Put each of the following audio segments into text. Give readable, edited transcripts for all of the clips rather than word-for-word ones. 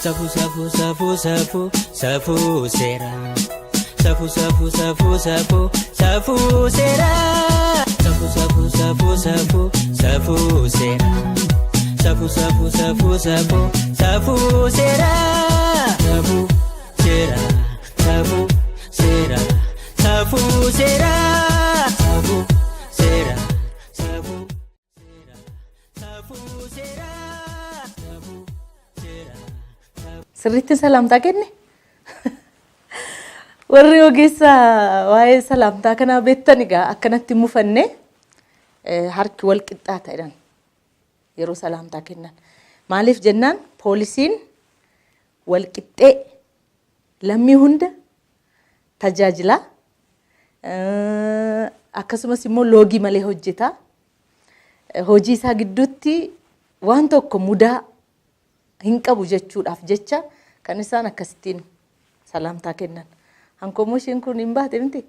Safuu safuu safuu safuu safuu seeraa. Safuu safuu safuu safuu safuu seeraa. Safuu safuu safuu safuu safuu seeraa. Safuu safuu safuu safuu safuu seeraa. Safuu seeraa. Safuu seeraa. Safuu seeraa. Safuu seeraa. Safuu seeraa. Safuu seeraa. Safuu seeraa. Sirriitti salaamtaa kenne. Warri ogeessaa waa'ee salaamtaa kana beektan egaa akkanatti mufanne harki wal qixxaataadhaan yeroo salaamtaa kennan. Maaliif jennaan poolisiin wal qixxee lammii hunda tajaajila akkasumas immoo loogii malee hojjeta. Hojii isaa gidduutti waan tokko mudaa hin qabu jechuudhaaf jecha kan isaan akkasittiin salaamtaa kennan. Hankoomoshiin kun hin baate miti.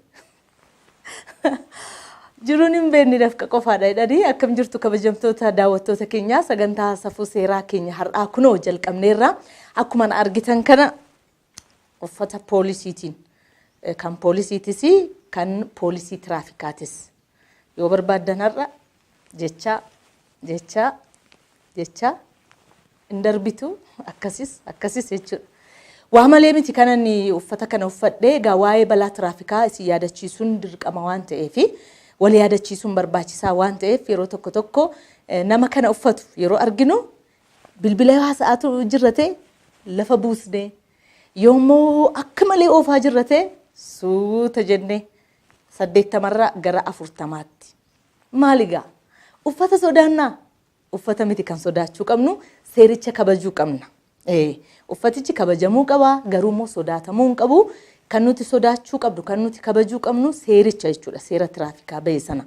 Jiruun hin beekni dafqa qofaadha jedhanii akkam jirtu kabajamtoota daawwattoota keenyaa sagantaa safuu seeraa keenya har'aa kunoo jalqabneerra. Akkuma argitan kana uffata poolisiitiin kan poolisiitis kan poolisii tiraafikaatis yoo barbaaddan har'a jecha hin darbitu akkasis jechuudha. Waa malee miti kanan uffata kana uffadhee egaa waa'ee balaa tiraafikaa isin yaadachiisuun dirqama waan ta'eef wal yaadachiisuun barbaachisaa waan ta'eef yeroo tokko nama kana uffatu yeroo arginu bilbila haasa'atu jirrate lafa buusnee yoommoo akka malee oofaa jirrate suuta jennee 80 gara 40tti. Maaligaa uffata sodaannaa uffata miti kan sodaachuu qabnu seericha kabajuu qabna. Uffatichi kabajamuu qaba garuu immoo sodaatamuu hin qabu. Kan nuti sodaachuu qabdu kan nuti kabajuu qabnu seericha jechuudha seera tiraafikaa ba'e sana.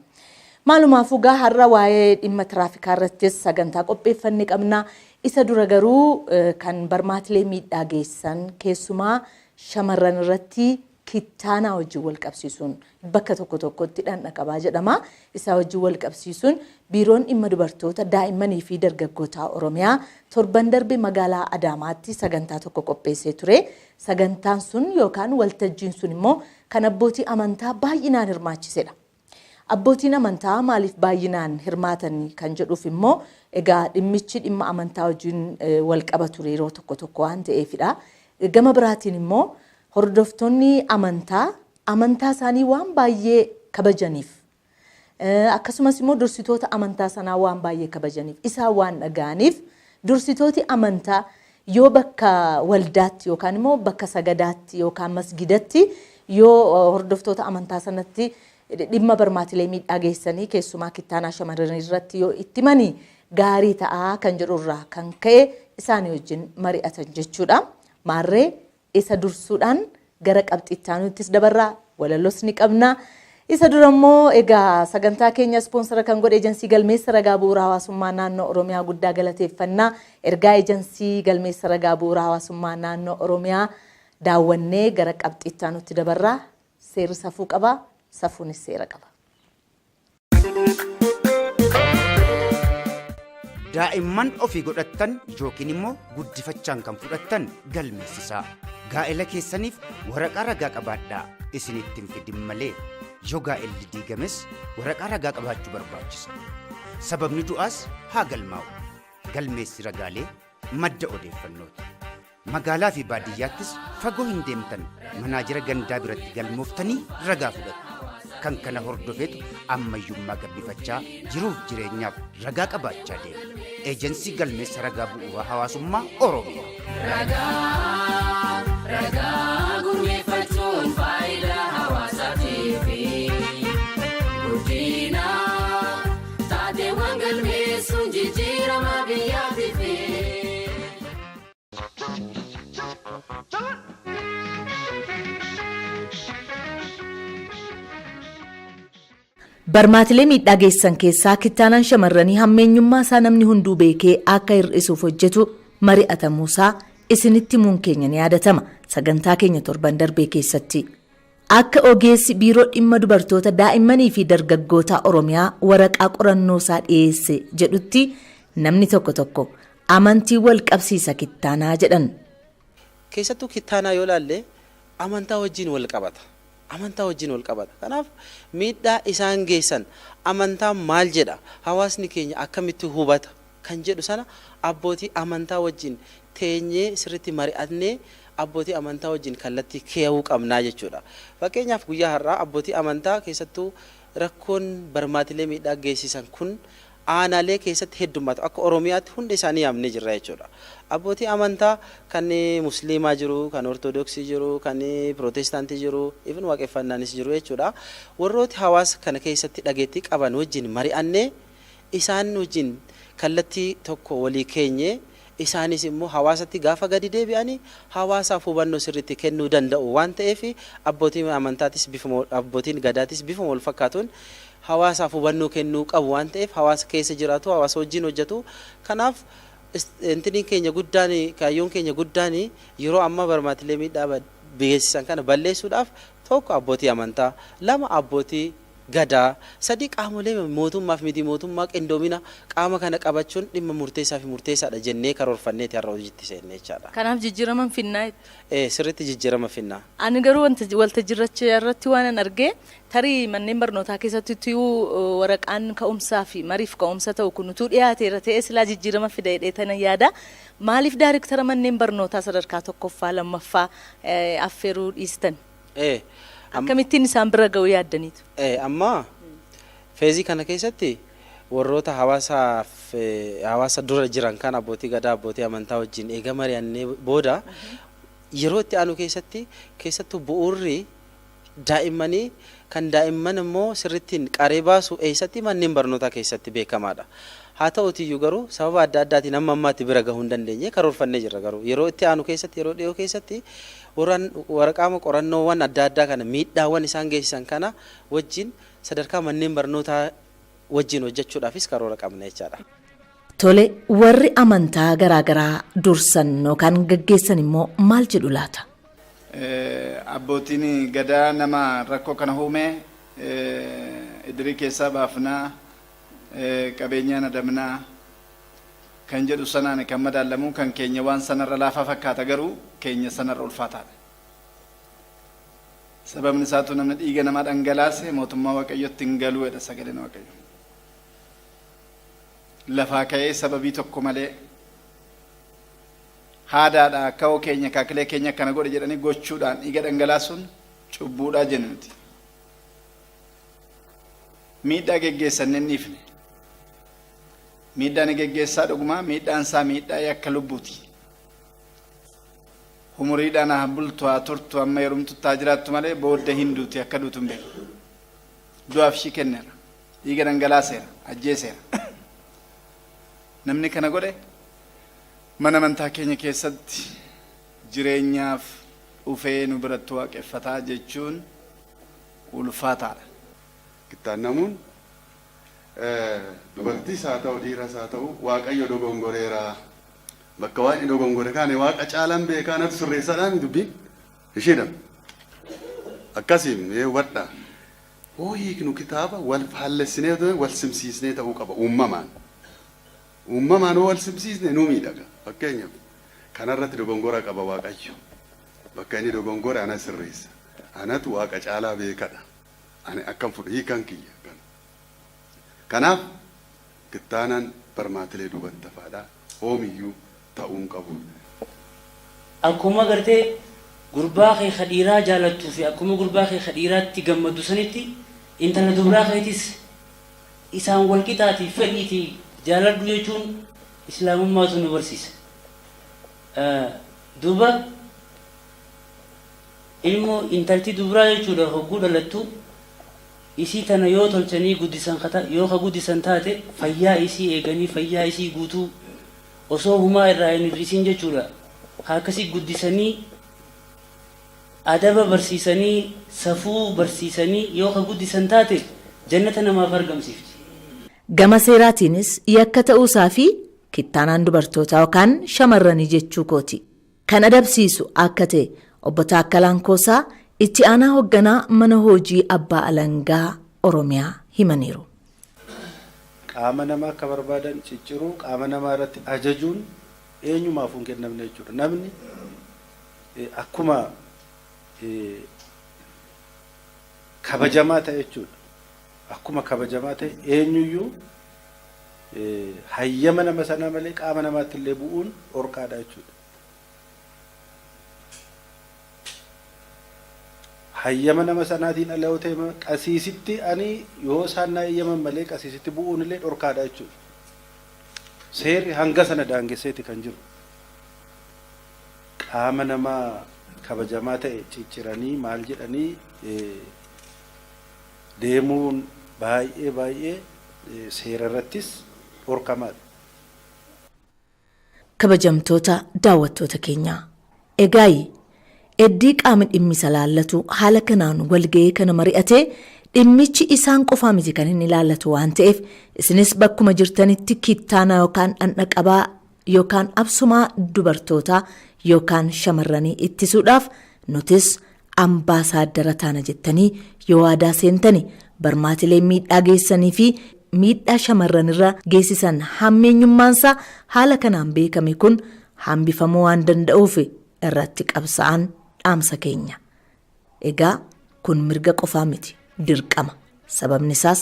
Maalumaafuu gaa har'a waa'ee dhimma tiraafikaa irrattis sagantaa qopheeffannee qabna. Isa dura garuu kan barmaatilee miidhaa geessan keessumaa shamarran irratti kittaanaa wajjin wal qabsiisuun bakka tokkotti dhandha qabaa jedhama. Isaa wajjin wal qabsiisuun biiroon dhimma dubartoota daa'immanii fi dargaggootaa Oromiyaa torban darbe magaalaa Adaamaatti sagantaa tokko qopheessee ture. Sagantaan sun yookaan waltajjiin sun immoo kan abbootii amantaa baay'inaan hirmaachisedha. Abbootiin amantaa maaliif baay'inaan hirmaatan kan jedhuuf immoo egaa dhimmichi dhimma amantaa wajjin wal qaba ture yeroo tokko waan ta'eefidha. Gama biraatiin immoo hordoftoonni amantaa isaanii waan baay'ee kabajaniif akkasumas immoo dursitoota amantaa sanaa waan baay'ee kabajaniif isaan waan dhaga'aniif dursitooti amantaa yoo bakka waldaatti yookaan immoo bakka sagadaatti yookaan masgidatti yoo hordoftoota amantaa sanatti dhimma barmaatilee miidhaa geessanii keessumaa kittaanaa shamarranii irratti yoo itti manii gaarii ta'aa kan jedhurraa kan ka'e isaanii wajjin mari'atan jechuudha. Maarree isa dursuudhaan gara qabxiittaanuttis dabarraa walalloos ni qabna. Isa dura immoo egaa sagantaa keenya ispoonsara kan godhe eejensii galmeessa ragaa bu'uura hawaasummaa naannoo Oromiyaa guddaa galateeffannaa. Ergaa eejensii galmeessa ragaa bu'uura hawaasummaa naannoo Oromiyaa daawwannee gara qabxiittaanutti dabarraa. Seerri safuu qaba, safuunis seera qaba. Daa'imman ofii godhattan yookiin immoo guddifachaan kan fudhattan galmeessisaa. Gaa'ela keessaniif waraqaa ragaa qabaadhaa isinitti hin fidin malee yoo gaa'elli diigames waraqaa ragaa qabaachuu barbaachisa. Sababni du'aas haa galmaa'u. Galmeessi ragaalee madda odeeffannooti. Magaalaa fi baadiyyaattis fagoo hin deemtan manaajira gandaa biratti galmooftanii ragaa fudhatu. Kan kana hordofeetu ammayyummaa gabbifachaa jiruuf jireenyaaf ragaa qabaachaa deema. Eejensii galmeessa ragaa bu'uura hawaasummaa Oromiyaa. Ragaa gurmeeffachuun faayidaa hawaasaatiif guddina taateewwan galmeessuun jijjiirama biyyaatiif. Barmaatilee miidhaa geessan keessaa kittaanaan shamarranii hammeenyummaa isaa namni hunduu beekee akka hir'isuuf hojjetu mari'atamuusaa isinitti muun keenya ni yaadatama. Sagantaa keenya torban darbee keessatti akka ogeessi biiroo dhimma dubartoota daa'immanii fi dargaggoota Oromiyaa waraqaa qorannoo isaa dhiyeesse jedhutti namni tokko amantii wal qabsiisa kittaanaa jedhan. keessattuu kittaanaa yoo laalle amantaa wajjin wal qabata. Amantaa wajjin wal qabata. Kanaaf miidhaa isaan geessan amantaa maal jedha? Hawaasni keenya akkamitti hubata kan jedhu sana abbootii amantaa wajjin teenyee sirriitti mari'annee abbootii amantaa wajjin kallattii keewuu qabnaa jechuudha. Fakkeenyaaf guyyaa har'aa abbootii amantaa keessattuu rakkoon barmaatilee miidhaa geessisan kun aanaalee keessatti heddummatu akka Oromiyaatti hunda isaanii yaamnee jirra jechuudha. Abbootii amantaa kan musliimaa jiru, kan ortodoksii jiru, kan pirootestaantii jiru, even waaqeffannaanis jiru jechuudha. Warrooti hawaasa kana keessatti dhageettii qaban wajjin mari'annee isaan wajjin kallattii tokko walii keenye isaanis immoo hawaasatti gaafa gadi deebi'anii hawaasaaf hubannoo sirriitti kennuu danda'u waan ta'eef abbootiin amantaatis bifuma abbootiin gadaatis bifuma wal fakkaatuun hawaasaaf hubannoo kennuu qabu waan ta'eef hawaasa keessa jiraatu hawaasa wajjin hojjetu. Kanaaf intiniin keenya guddaan kaayyoon keenya guddaan yeroo amma barmaatilee miidhaa beeksisan kana balleessuudhaaf tokko abbootii amantaa, lama abbootii gadaa, sadii qaamolee mootummaaf miti mootummaa qindoomina qaama kana qabachuun dhimma murteessaa fi murteessaadha jennee karoorfanneeti har'a hojiitti seenne jechaadha. Kanaaf jijjiirama finnaa. Sirriitti jijjiirama finnaa. Ani garuu waltajjirrachaa irratti waan argee tarii manneen barnootaa keessatti waraqaan ka'umsaa fi mariif ka'umsa ta'u kun utuu dhiyaateera ta'ee silaa jijjiirama fida jedheetana yaada. Maaliif daariktara manneen barnootaa sadarkaa tokkoffaa lammaffaa affeeruu dhiistan? Akkamittiin isaan bira ga'uu yaaddaniitu? Amma feezii kana keessatti warroota hawaasa dura jiran kan abbootii gadaa abbootii amantaa wajjin eega mari'annee booda yeroo itti aanu keessattuu bu'uurri daa'immanii kan daa'imman immoo sirrittiin qaree baasu eessatti manneen barnootaa keessatti beekamaadha. Haa ta'utiyyuu garuu sababa adda addaatiin amma ammaatti bira gahuu hin dandeenye karoorfannee jirra garuu yeroo itti aanu keessatti yeroo dhiyoo keessatti waraqaama qorannoowwan adda addaa kana miidhaawwan isaan geessisan kana wajjin sadarkaa manneen barnootaa wajjin hojjechuudhaafis karoora qabna jechaadha. Tole warri amantaa garaagaraa dursan yookaan gaggeessan immoo maal jedhu laata? Abbootiin gadaa nama rakkoo kana uume idirii keessaa baafnaa qabeenyaan adamnaa kan jedhu sanaan kan madaalamu kan keenya waan sanarra laafaa fakkaata garuu keenya sanarra ulfaataadha. Sababni isaatu namni dhiiga namaa dhangalaase mootummaa Waaqayyootti hin galuu jedha sagaleen Waaqayyo. Lafaa ka'ee sababii tokko malee haadaadha akka keenya kaakilee keenya kana godhe jedhanii gochuudhaan dhiiga dhangalaasuun cubbuudhaa jennuuti. Miidhaa geggeessan hin dhiifne. Miidhaan geggeessaa dhugumaa miidhaan isaa miidhaa akka lubbuuti. Umuriidhaan haa bultu haa turtu amma yerumtu taajiraattu malee booda hinduuti akka duutu hin beeku. Du'aaf ishii kenneera. Dhiiga dhangalaaseera. Ajjeeseera. Namni kana godhe mana amantaa keenya keessatti jireenyaaf dhufee nu biratti waaqeffataa jechuun ulfaataadha. Kittaannamuun dubartiis haa ta'u dhiiras haa ta'u Waaqayyo dogongoreera. Bakka waan dogongore kaane Waaqa caalaan beekaa natti sirreessaadhaan dubbiin isheedha. Akkasiin hubadhaa. Hiiknu kitaaba wal faallessinee wal simsiisnee ta'uu qaba uumamaan. Uumamaan wal simsiisne nu miidhaga. Fakkeenyaaf kanarratti dogongora qaba Waaqayyo. Bakka inni dogongore ana sirreessa. Anatu Waaqa caalaa beekadha. Ani akkam fudhe hiikan kiyya. Kanaaf kittaanaan barmaatilee dubattafaadha. Oomiyyuu ta'uun qabu. Akkuma gartee gurbaa kee khadiiraa jaalattuu fi akkuma gurbaa kee khadiiraatti gammadu sanitti intala dubraa keetis isaan wal qixaatii fedhiitii jaaladhu jechuun islaamummaatu nu barsiisa. Duuba ilmoo intalti dubraa jechuudha hogguu dhalattu isii tana yoo tolchanii guddisan yoo ka guddisan taate fayyaa isii eeganii fayyaa isii guutuu osoo humaa irraa hin hir'isiin jechuudha. Akkasii guddisanii adaba barsiisanii safuu barsiisanii yoo ka guddisan taate jannata namaaf argamsiifti. Gama seeraatiinis yakka ta'uusaa fi kittaanaan dubartootaa yookaan shamarranii jechuu kooti. Kan adabsiisu akka ta'e obbo Taakkalaan Koosaa itti aanaa hoogganaa mana hojii abbaa alangaa Oromiyaa himaniiru. Qaama namaa akka barbaadan cicciruu qaama namaa irratti ajajuun eenyumaaf hin kennamne jechuudha. Namni akkuma kabajamaa ta'e jechuudha. Akkuma kabajamaa ta'e eenyuyyuu hayyama nama sanaa malee qaama namaatti illee bu'uun dhorkaadha jechuudha. Hayyama nama sanaatiin ala yoo ta'e qasiisitti ani yoo isaan na hayyaman malee qasiisitti bu'uun illee dhorkaadha jechuudha. Seerri hanga sana daangesseeti kan jiru. Qaama namaa kabajamaa ta'e cicciranii maal jedhanii deemuun baay'ee seera irrattis dhorkamaadha. Kabajamtoota daawwattoota keenyaa egaa eddii qaama dhimmicha laallatu haala kanaan walga'ee kana mari'atee dhimmichi isaan qofaa miti kan inni laallatu waan ta'eef isinis bakkuma jirtanitti kittaana yookaan dhandhaqabaa yookaan absumaa dubartootaa yookaan shamarranii ittisuudhaaf nutis ambaasaaddara taana jettanii yoo waadaa seentani barmaatilee miidhaa geessanii fi miidhaa shamarranirra geessisan hammeenyummaansaa haala kanaan beekame kun hambifamuu waan danda'uuf irratti qabsa'an dhaamsa keenya. Egaa kun mirga qofaa miti dirqama sababni isaas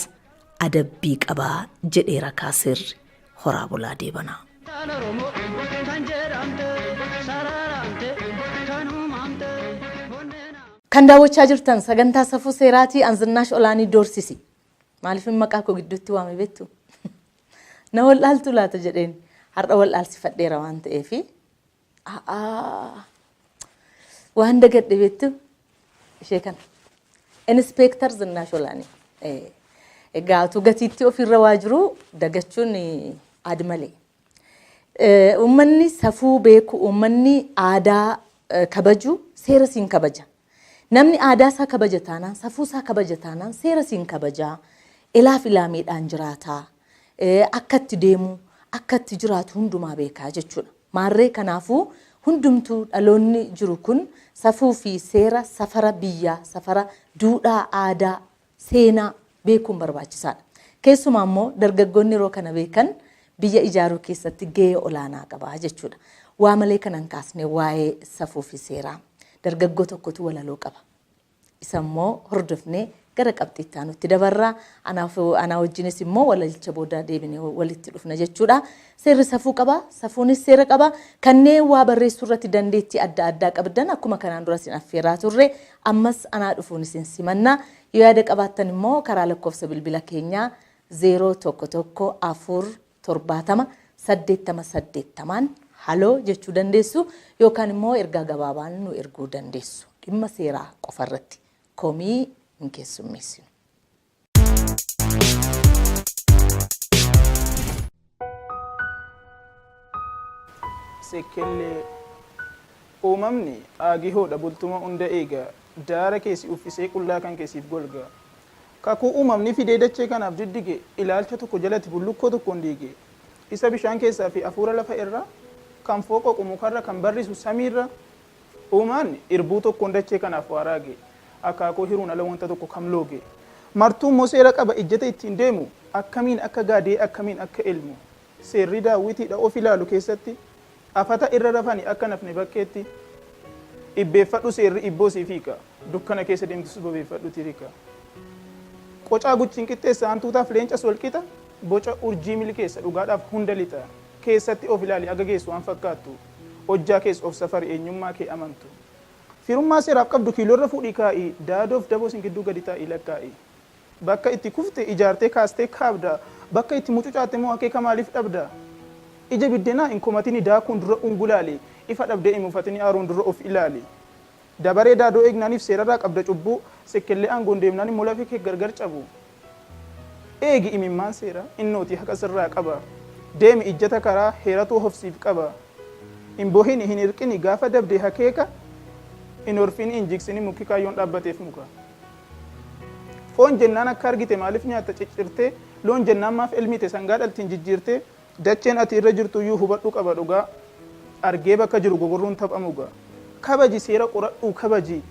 adabbii qabaa jedheera kaaseerri horaa bulaa deebanaa. Kan daawwachaa jirtan sagantaa safuu seeraatii anzinnaash olaanii doorsisi. Maaliif maqaa koo gidduutti waame beektu? Na wallaaltu laata jedheen har'a wallaalsifadheera waan ta'eefi waan dagadhe beektu ishee kana. Inspektar Zinnaash Olaanii. Egaa utuu gatiitti ofirra waa jiru dagachuun adi malee. Uummanni safuu beeku, uummanni aadaa kabaju seera siin kabaja. Namni aadaa isaa kabaja taanaan, safuu isaa kabaja taanaan seera siin kabajaa. Ilaaf ilaameedhaan jiraataa. Akka itti deemu, akka itti jiraatu hundumaa beekaa jechuudha. Maarree kanaafuu hundumtuu dhaloonni jiru kun safuu fi seera safara biyyaa, safara duudhaa aadaa, seenaa beekuun barbaachisaadha. Keessumaa immoo dargaggoonni yeroo kana beekan biyya ijaaruu keessatti gahee olaanaa qaba jechuudha. Waa malee kanan kaasne waa'ee safuu fi seeraa dargaggoo tokkotu walaloo qaba. Isa immoo hordofnee gara qabxiitti aanutti dabarraa anaa wajjinis immoo walalcha booda deebinee walitti dhufna jechuudha. Seerri safuu qaba, safuunis seera qaba. Kanneen waa barreessuu irratti dandeettii adda addaa qabdan akkuma kanaan dura isin affeeraa turre ammas anaa dhufuun isin simanna. Yoo yaada qabaattan immoo karaa lakkoofsa bilbila keenyaa 0114708080 haloo jechuu dandeessu yookaan immoo ergaa gabaabaan nu erguu dandeessu. Dhimma seeraa qofarratti komii hin keessummeessinu. Sekkellee uumamni aagihoodha bultuma hunda eegaa daara keessi uffisee qullaa kan keessiif golgaa. Kakuu uumamni fidee dachee kanaaf diddige ilaalcha tokko jalatti bullukkoo tokkoon diige. Isa bishaan keessaa fi afuura lafa irraa kan fooqa mukarra kan barrisu samiirra uumaan irbuu tokkoon dachee kanaaf waraage. Akaakoo hiruun ala wanta tokko kam looge. Martuu immoo seera qaba ijjata ittiin deemu akkamiin akka gaadee akkamiin akka ilmu. Seerri daawwitiidha of ilaalu keessatti afata irra rafani akka nafne bakkeetti. Ibbeeffadhu seerri ibboo siif hiika dukkana keessa deemtus bobeeffadhu tirika. Qocaa guchiin qixxeessa hantuutaaf leencas walqixa boca urjii milkeessa dhugaadhaaf hunda lixa. Keessatti of ilaali aga geessu waan fakkaattu hojjaa keessa of safari eenyummaa kee amantu. Firummaa seeraaf qabdu kiiloorra fuudhii kaa'ii daadoof daboo sin gidduu gadi taa'ii lakkaa'ii. Bakka itti kufte ijaartee kaastee kaabda bakka itti mucucaatte moo akeeka maaliif dhabda. Ija biddeenaa hin komatini daakuun dura ungulaali ifa dhabdee hin mufatini aaruun dura of ilaali. Dabaree daadoo eegnaaniif seerarraa qabda cubbuu sekkellee aangoon deemnaan immoo lafee kee gargar cabu. Eegi imimmaan seera innooti haqa sirraa qaba. Deemi ijjata karaa heeratuu hofsiif qaba. Hin bohini hin hirqini gaafa dabdee hakeeka hin orfiin hin jigsini mukki kaayyoon dhaabbateef muka. Foon jennaan akka argite maaliif nyaatta ciccirtee loon jennaan maaf elmite sangaa dhaltiin jijjiirtee dacheen ati irra jirtu iyyuu hubadhu qaba dhugaa argee bakka jiru gogorruun taphamuga. Kabaji seera qoradhuu kabaji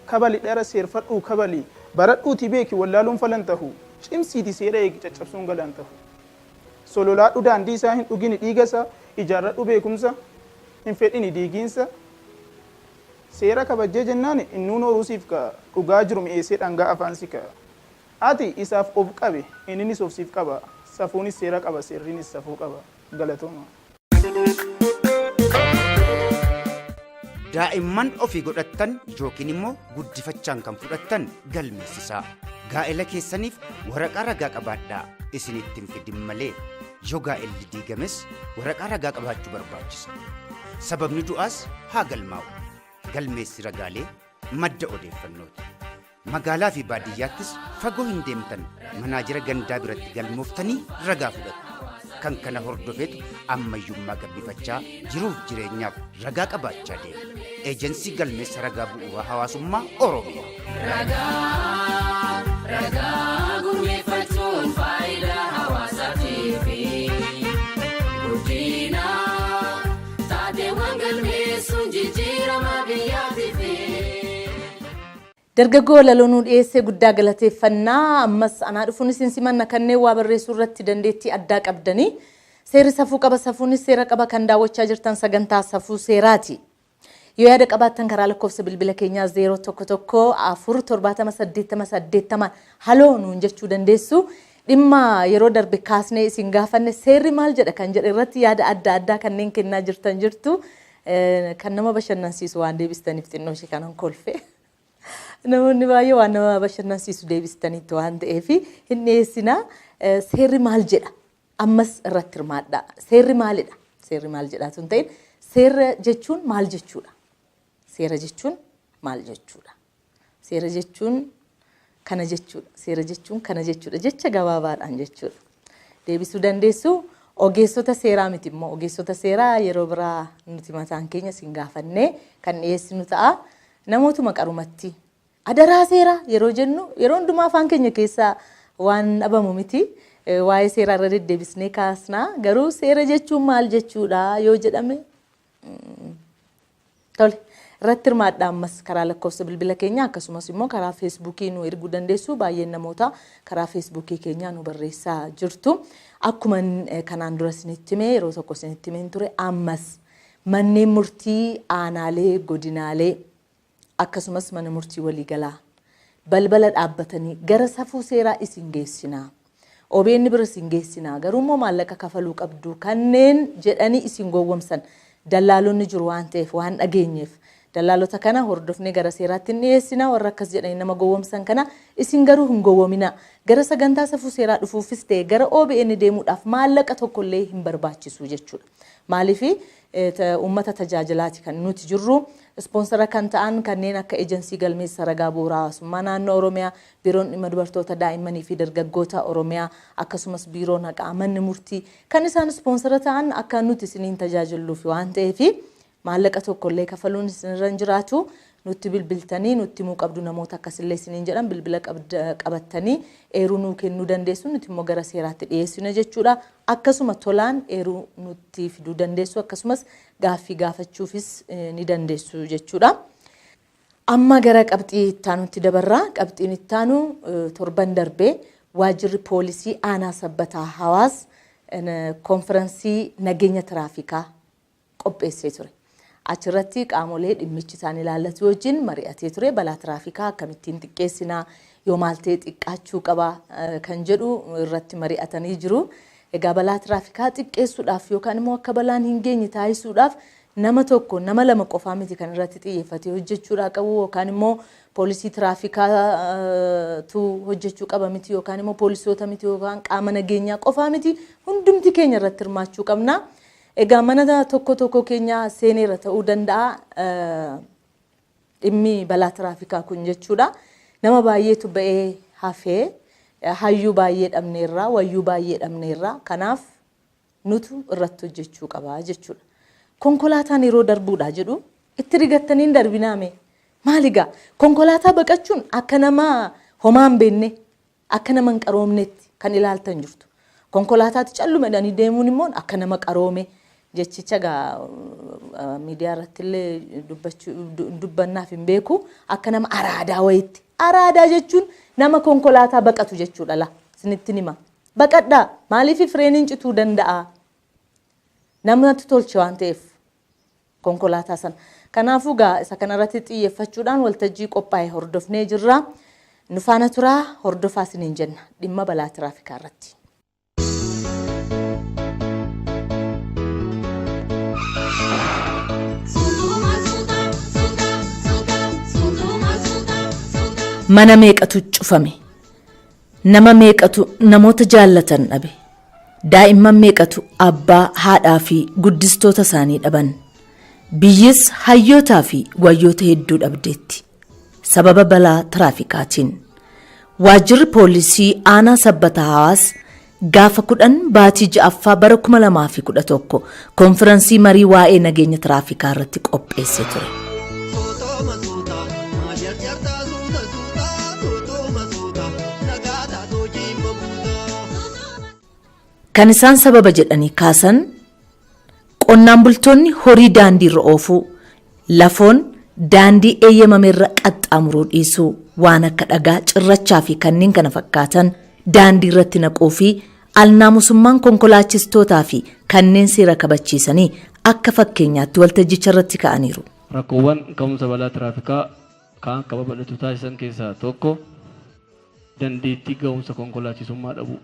kabali dhara seerfadhuu kabali baradhuuti beeki wallaaluun falan tahu cimsiiti seera eegi caccabsuun galaan tahu. Sololaadhu daandii isaa hin dhugini dhiigasa ijaarradhu beekumsa hin fedhini diigiinsa. seera kabajjee jennaan innuun horuusiif ka dhugaa jiru mi'eessee dhangaa afaansi ka ati isaaf of qabe inninis of siif qaba safuunis seera qaba seerrinis safuu qaba galatooma. Daa'imman ofii godhattan yookiin immoo guddifachaan kan fudhattan galmeessisaa. Gaa'ela keessaniif waraqaa ragaa qabaadhaa isinitti hin fidin malee yoo gaa'elli diigames waraqaa ragaa qabaachuu barbaachisa. Sababni du'aas haa galmaa'u. Galmeessi ragaalee madda odeeffannooti. Magaalaa fi baadiyyaattis fagoo hin deemtan manaajira gandaa biratti galmooftanii ragaa fudhatu. Kan kana hordofetu ammayyummaa gabbifachaa jiruuf jireenyaaf ragaa qabaachaa deema. Eejensii galmeessa ragaa bu'uuraa hawaasummaa Oromiyaa. Ragaa gurmeeffachuun faayidaa hawaasaatiif guddina taateewwan galmeessuun jijjiirama biyyaatiif. Dargaggoo laloonuu dhiyeessee guddaa galateeffannaa ammas anaa dhufuun isin simanna kanneen waa barreessuu irratti dandeettii addaa qabdanii seerri safuu qaba safuunis seera qaba kan daawwachaa jirtan sagantaa safuu seeraati. Yoo yaada qabaattan karaa lakkoofsa bilbila keenyaa 01147888 haloo nuun jechuu dandeessu. Dhimma yeroo darbe kaasnee isin gaafanne seerri maal jedha kan jedhe irratti yaada adda addaa kanneen kennaa jirtan jirtu kan nama bashannansiisu waan deebistaniif xinnoo ishee kanan kolfe. Namoonni baay'ee waan nama bashannansiisu deebistaniitti waan ta'eef hin dhiyeessina. Seerri maal jedha ammas irratti hirmaadha. Seerri maalidha? Seerri maal jedhaa tun ta'in seera jechuun maal jechuudha? Seera jechuun maal jechuudha? Seera jechuun kana jechuudha. Seera jechuun kana jechuudha. Jecha gabaabaadhaan jechuudha. Deebisuu dandeessu. Ogeessota seeraa miti immoo ogeessota seeraa yeroo biraa nuti mataan keenya sin gaafannee kan dhiyeessinu ta'a. Namootuma qarumatti adaraa seeraa yeroo jennu yeroo hundumaa afaan keenya keessaa waan dhabamu miti. Waa'ee seeraa irra deddeebisnee kaasnaa garuu seera jechuun maal jechuudha yoo jedhame tole irratti hirmaadhaa ammas karaa lakkoofsa bilbila keenya akkasumas immoo karaa feesbuukii nu erguu dandeessu baay'een namoota karaa feesbuukii keenya nu barreessaa jirtu akkuma kanaan dura isinitti himee yeroo tokko isinitti himeen ture ammas manneen murtii aanaalee godinaalee akkasumas mana murtii waliigalaa balbala dhaabbatanii gara safuu seeraa isin geessinaa. OBN bira isin geessinaa garuu immoo maallaqa kafaluu qabdu kanneen jedhanii isin gowwomsan dallaalonni jiru waan ta'eef waan dhageenyeef dallaalota kana hordofnee gara seeraatti hin dhiyeessinaa warra akkas jedhanii nama gowwomsan kana isin garuu hin gowwomina gara sagantaa safuu seeraa dhufuufis ta'e gara OBN deemuudhaaf maallaqa tokkollee hin barbaachisu jechuudha. Maaliif uummata tajaajilaati kan nuti jirru sponsora kan ta'an kanneen akka ejensii galmeessa ragaa bu'uuraa hawaasummaa naannoo Oromiyaa biiroon dhimma dubartoota daa'immanii fi dargaggoota Oromiyaa akkasumas biiroon haqaa manni murtii kan isaan sponsora ta'an akka nuti isiniin tajaajilluuf waan ta'eef maallaqa tokkollee kafaluun isinirra hin jiraatu nutti bilbiltanii nutti himuu qabdu namoota akkasillee isiniin jedhan bilbila qabattanii eeruu nuu kennuu dandeessu nuti immoo gara seeraatti dhiyeessina jechuudha. Akkasuma tolaan eeruu nutti fiduu dandeessu akkasumas gaaffii gaafachuufis ni dandeessu jechuudha. Amma gara qabxii ittaanutti dabarraa qabxiin ittaanu torban darbee waajjirri poolisii aanaa sabbataa hawaas konferansii nageenya tiraafikaa qopheessee ture. Achirratti qaamolee dhimmichi isaan ilaallatu wajjin mari'atee ture balaa tiraafikaa akkamittiin xiqqeessinaa yoo maaltee xiqqaachuu qaba kan jedhu irratti mari'atanii jiru. Egaa balaa tiraafikaa xiqqeessuudhaaf yookaan immoo akka balaan hin geenye taasisuudhaaf nama tokko nama lama qofaa miti kan irratti xiyyeeffatee hojjechuudha qabu yookaan immoo poolisii tiraafikaa hojjechuu qaba miti yookaan immoo poolisoota miti yookaan qaama nageenyaa qofaa miti hundumti keenya irratti hirmaachuu qabna. Egaa mana tokko keenya seeneera ta'uu danda'a dhimmi balaa tiraafikaa kun jechuudha. Nama baay'eetu ba'ee hafee hayyuu baay'ee dhabneerraa wayyuu baay'ee dhabneerraa kanaaf nutu irratti hojjechuu qaba jechuudha. Konkolaataan yeroo darbuudha jedhu itti rigattanii hin darbinaame maaligaa konkolaataa baqachuun akka nama homaa hin beekne akka nama hin qaroomnetti kan ilaaltan jirtu. Konkolaataatti callumadhanii deemuun immoo akka nama qaroome. Jechicha miidiyaa irratti illee dubbannaaf hin beeku akka nama araadaa wayitti. Araadaa jechuun nama konkolaataa baqatu jechuudha la isinitti hima. Baqadhaa maaliif fireeniin cituu danda'a? Namatti tolche waan ta'eef konkolaataa sana. Kanaafuu gaa isa kanarratti xiyyeeffachuudhaan waltajjii qophaa'e hordofnee jirra. Nu faana turaa hordofaa isiniin jenna dhimma balaa tiraafikaa irratti. Mana meeqatu cufame? Nama meeqatu namoota jaallatan dhabe? Daa'imman meeqatu abbaa, haadhaa fi guddistoota isaanii dhaban? Biyyis hayyootaa fi wayyoota hedduu dhabdeetti. Sababa balaa tiraafikaatiin. Waajjirri poolisii aanaa sabbataa Hawaas gaafa 10 baatii 6ffaa bara 2011 konfiraansii marii waa'ee nageenya tiraafikaa irratti qopheessee ture. Kan isaan sababa jedhanii kaasan qonnaan bultoonni horii daandii irra oofuu, lafoon daandii eeyyamame irra qaxxaamuruu dhiisuu, waan akka dhagaa, cirrachaa fi kanneen kana fakkaatan daandii irratti naquu fi alnaamusummaan konkolaachistootaa fi kanneen seera kabachiisanii akka fakkeenyaatti waltajjicha irratti ka'aniiru. Rakkoowwan ka'umsa balaa tiraafikaa kan akka babal'atu taasisan keessaa tokko dandeettii ga'umsa konkolaachisummaa dhabuu.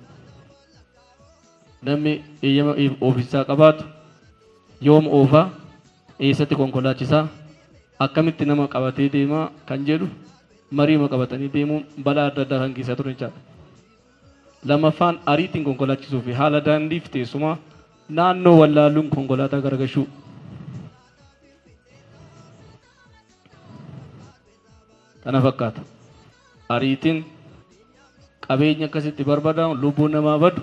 Namni eeyyama ofiisaa qabaatu yoom oofaa, eessatti konkolaachisaa, akkamitti nama qabatee deemaa kan jedhu mariima qabatanii deemuun balaa adda addaa kan keessa turan jechaadha. Lamaffaan ariitiin konkolaachisuu fi haala daandiif teessumaa naannoo wallaaluun konkolaataa gargashuu. Kana fakkaata. Ariitiin qabeenya akkasitti barbadaa'u lubbuun namaa badu.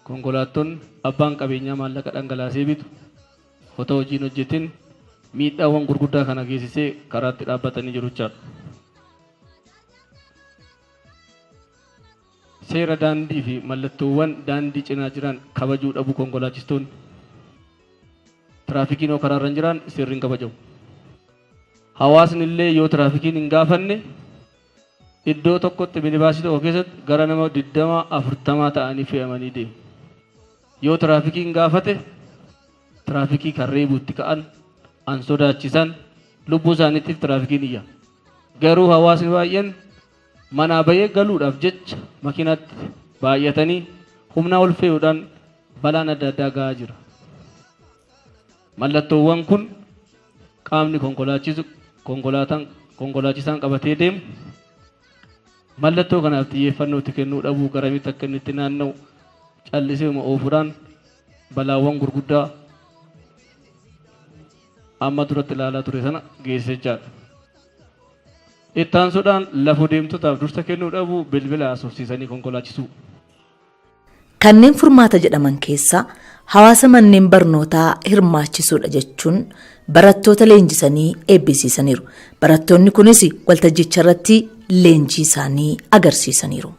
Konkolaattonni abbaan qabeenyaa maallaqa dhangalaasee bitu otoo hojiin hojjetin miidhaawwan gurguddaa kana geessisee karaatti dhaabbatanii jiru jechaadha. Seera daandii fi mallattoowwan daandii cinaa jiran kabajuu dhabuu konkolaachistoonni. Tiraafikiin yoo karaarra jiran seerri hin kabajamu. Hawaasni illee yoo tiraafikiin hin gaafanne iddoo tokkotti minibaasii tokko keessatti gara nama 20-40 ta'anii fe'amanii deemu. Yoo tiraafikiin gaafate tiraafikii kan reebuutti ka'an an sodaachisan lubbuu isaaniitiif tiraafikiin iyya. Garuu hawaasni baay'een manaa bahee galuudhaaf jecha makiinatti baay'atanii humnaa ol fe'uudhaan balaan adda addaa gahaa jira. Mallattoowwan kun qaamni konkolaachisaan qabatee deemu mallattoo kanaaf xiyyeeffannootti kennuu dhabuu garamitti akka inni itti naanna'u callisee oofuudhaan balaawwan gurguddaa amma duratti ilaalaa ture sana geessee jira. Ittaansuudhaan lafoo deemtotaaf dursa kennuu dhabuu bilbila haasofsiisanii konkolaachisuu. Kanneen furmaata jedhaman keessaa hawaasa manneen barnootaa hirmaachisuudha jechuun barattoota leenjisanii eebbisiisaniiru. Barattoonni kunis waltajjicha irratti leenjii isaanii agarsiisaniiru.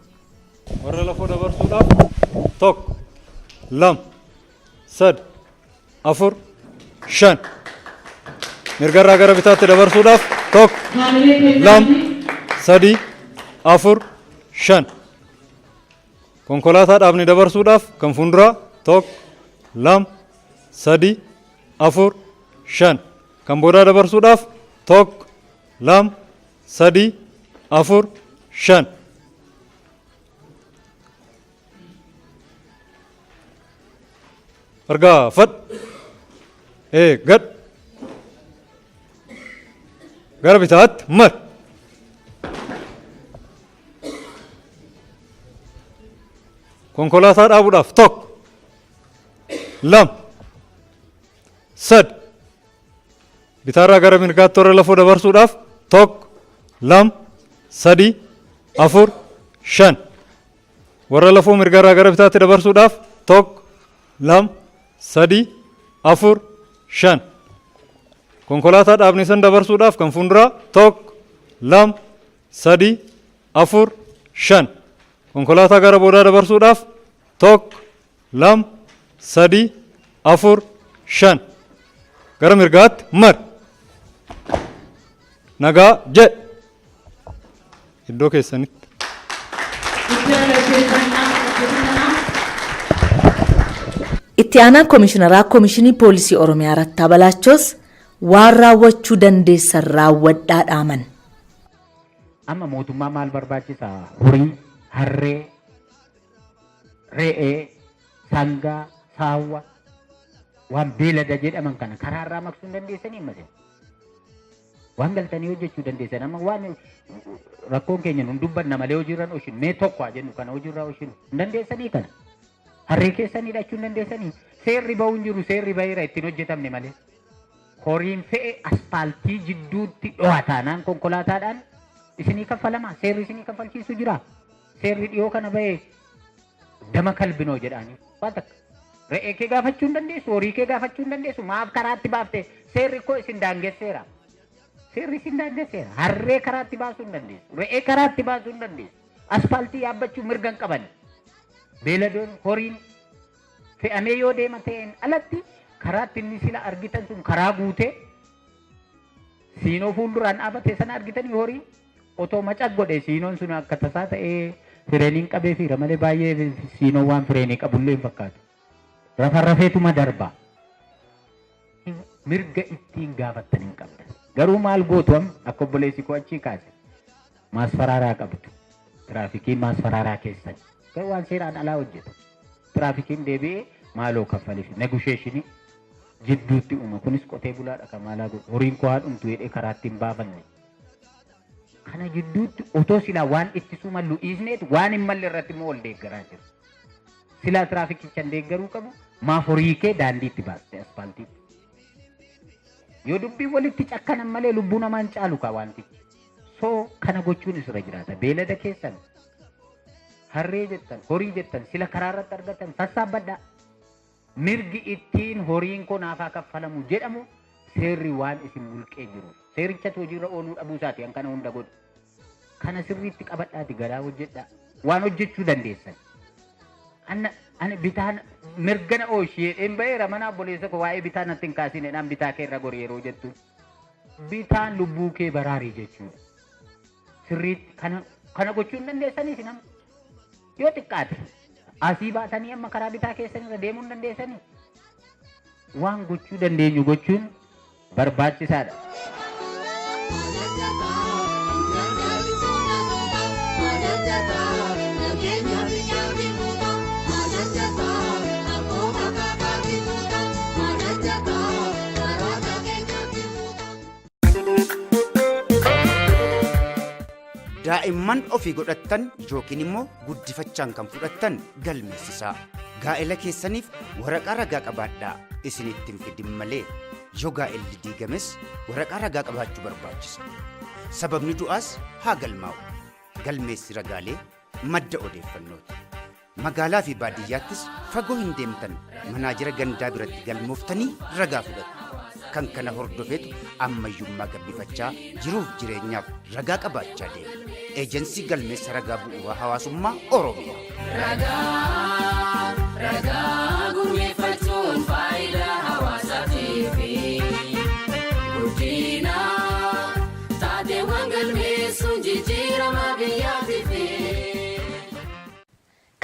Warra lafoo dabarsuudhaaf 1 2 3 4 5 mirgarraa gara bitaatti dabarsuudhaaf 1 2 3 4 5 konkolaataa dhaabni dabarsuudhaaf kan fuulduraa 1 2 3 4 5 kan boodaa dabarsuudhaaf 1 2 3 4 5 argaa fad gad gara bitaatti mar konkolaataa dhaabuudhaaf 1 2 3 bitaarraa gara mirgaatti warra lafoo dabarsuudhaaf 1 2 3 4 5 warra lafoo mirgarraa gara bitaatti dabarsuudhaaf 1 2 3 4 5 konkolaataa dhaabni san dabarsuudhaaf kan fuulduraa 1 2 3 4 5 konkolaataa gara boodaa dabarsuudhaaf 1 2 3 4 5 gara mirgaatti mar nagaa jedh iddoo keessanitti. Itti aanaa Komishiinaraa Komishinii Poolisii Oromiyaa Rattaa Balaachos waan raawwachuu dandeessan raawwadhaa dhaaman. Amma mootummaa maal barbaachisaa? Horii, harree, re'ee, sangaa, saawwa waan beelada jedhaman kana karaarraa maqsuu hin dandeessanii mase. Waan galtanii hojjechuu dandeessan amma waan rakkoon keenya nun dubbanna malee hojiirran oshin mee tokko haa jennu kana hojiirraa oshin hin dandeessanii kana. Harree keessanii hidhachuu hin dandeessanii. Seerri ba'uu hin jiru seerri ba'eera ittiin hojjetamne malee. Horiin fe'e aspaaltii jidduutti dho'ataanaan konkolaataadhaan isinii kaffalama. Seerri isinii kaffalchiisu jira. Seerri dhiyoo kana ba'e dama kalbinoo jedhaanii waan takka. Re'ee kee gaafachuu hin dandeessu, horii kee gaafachuu hin dandeessu. Maaf karaatti baafte seerri koo isin daangesseera. Seerri isin daangesseera. Harree karaatti baasuu hin dandeessu. Re'ee karaatti baasuu hin dandeessu. Aspaaltii yaabbachuu mirga hin qaban. Beeladoon horiin fe'amee yoo deema ta'een alatti karaatti inni sila argitan sun karaa guutee siinoo fuulduraan dhaabatee sana argitanii horii otoo macaq godhe siinoon sun akka tasaa ta'ee fireeniin qabee fiira malee baay'ee siinoo waan fireenii qabullee hin fakkaatu. Rafeetuma darba. Mirga ittiin gaafattan hin qabdan. Garuu maal gootu akka obboleessi koo achii kaase maasfaraaraa qabdu. Tiraafikiin maasfaraaraa keessan. Garuu waan seeraan alaa hojjetu. Tiraafikiin deebi'ee maaloo kaffaliif negusheeshinii jidduutti uuma. Kunis qotee bulaadha kan maalaa godhu. Horiin koo haadhumtu jedhee karaatti hin baafanne. Kana jidduutti otoo silaa waan ittisuu mallu dhiisneetu waan hin malle irratti immoo ol deeggaraa jiru. Silaa tiraafikicha hin deeggaruu qabu maaf horii kee daandiitti baaste aspaaltiitti. Yoo dubbiin walitti cakkanan malee lubbuu namaan caalu kaa wantichi. So kana gochuun isirra jiraata. Beelada keessan harree jettan horii jettan sila karaa irratti argatan sassaabbadhaa. Mirgi ittiin horiin koo naaf haa kaffalamu jedhamu seerri waan isin mulqee jiru. Seerichatu hojiirra ooluu dhabuu isaati kan kana hunda godhu. Kana sirriitti qabadhaati garaa hojjedhaa. Waan hojjechuu dandeessan. Ani bitaan mirgana ooshee dheen ba'eera mana obboleessa koo waa'ee bitaa natti hin kaasineedhaan bitaa kee irra gori yeroo jettu. Bitaan lubbuu kee baraarii jechuudha. Sirriitti kana gochuu hin dandeessanii sinama. Yoo xiqqaate asii baatanii amma karaa bitaa keessan irra deemuu hin dandeessanii. Waan gochuu dandeenyu gochuun barbaachisaadha. Daa'imman ofii godhattan yookiin immoo guddifachaan kan fudhattan galmeessisaa. Gaa'ela keessaniif waraqaa ragaa qabaadhaa isinittiin fidin malee yoo gaa'elli diigames waraqaa ragaa qabaachuu barbaachisa. Sababni du'aas haa galmaa'u. Galmeessi ragaalee madda odeeffannooti. Magaalaa fi baadiyyaattis fagoo hin deemtan manaajira gandaa biratti galmooftanii ragaa fudhattu. Kan kana hordofeetu ammayyummaa gabbifachaa jiruuf jireenyaaf ragaa qabaachaa deema. Eejensii galmeessa ragaa bu'uuraa hawaasummaa Oromiyaa. Ragaa gurmeeffachuun faayidaa hawaasaatiif guddina taateewwan galmeessuun jijjiirama biyyaatiif.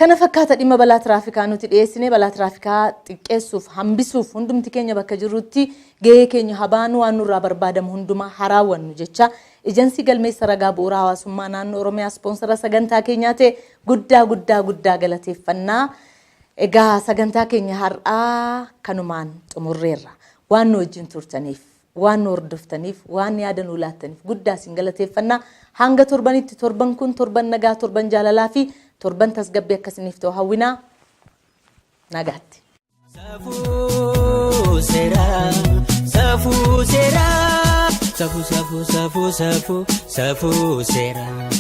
Kana fakkaata dhimma balaa tiraafikaa nuti dhiyeessine balaa tiraafikaa xiqqeessuuf hambisuuf hundumti keenya bakka jirrutti gahee keenya habaanu waan nurraa barbaadamu hundumaa haraawwannu jecha ejensii galmeessa ragaa bu'uuraa hawaasummaa naannoo Oromiyaa ispoonsara sagantaa keenyaa ta'e guddaa galateeffannaa. Egaa sagantaa keenya har'aa kanumaan xumurreerra. Waan nu wajjin turtaniif, waan nu hordoftaniif, waan yaada nuu laattaniif guddaa isin galateeffannaa. Hanga torbanitti torban kun torban nagaa, torban jaalalaa fi torban tasgabbii akkasiniif ta'u hawwinaa. Nagaatti. Safuu Seeraa, Safuu Seeraa, Safuu Seeraa, Safuu Seeraa,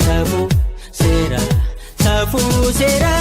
Safuu Seeraa, Safuu Seeraa.